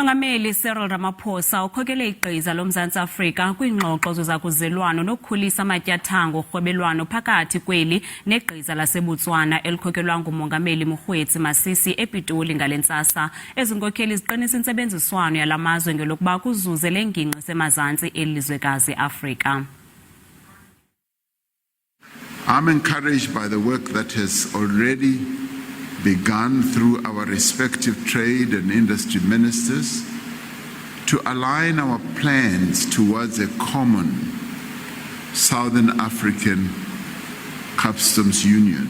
Umongameli Cyril Ramaphosa ukhokele igqiza loMzantsi Afrika kwiingxoxo zozakuzelwano nokukhulisa amatyathanga orhwebelwano phakathi kweli negqiza laseBotswana elikhokelwa ngumongameli Mokgweetsi Masisi ePitoli ngalentsasa. Ezinkokheli ziqinisa intsebenziswano yalamazwe ngelokuba kuzuze lengingqi isemazantsi elizwekazi Afrika. I'm encouraged by the work that has already begun through our respective trade and industry ministers to align our plans towards a common Southern African Customs Union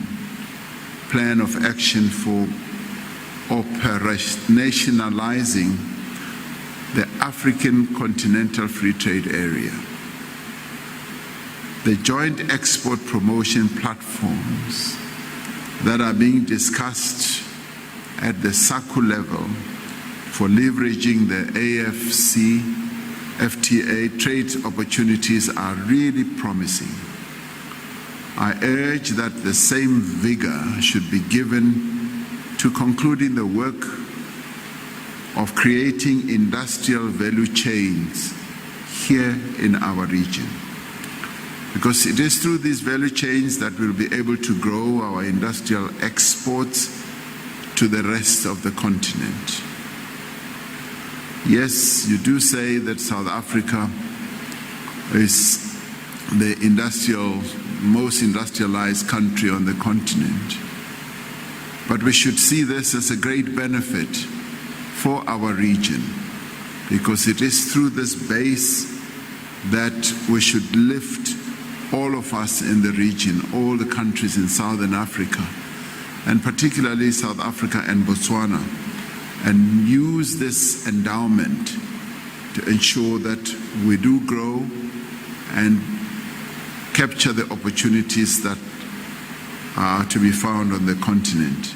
plan of action for operationalizing the African Continental Free Trade Area. The joint export promotion platforms that are being discussed at the SACU level for leveraging the AFC, FTA trade opportunities are really promising. I urge that the same vigor should be given to concluding the work of creating industrial value chains here in our region. Because it is through these value chains that we'll be able to grow our industrial exports to the rest of the continent. Yes, you do say that South Africa is the most industrialized country on the continent. But we should see this as a great benefit for our region, because it is through this base that we should lift all of us in the region, all the countries in Southern Africa, and particularly South Africa and Botswana, and use this endowment to ensure that we do grow and capture the opportunities that are to be found on the continent.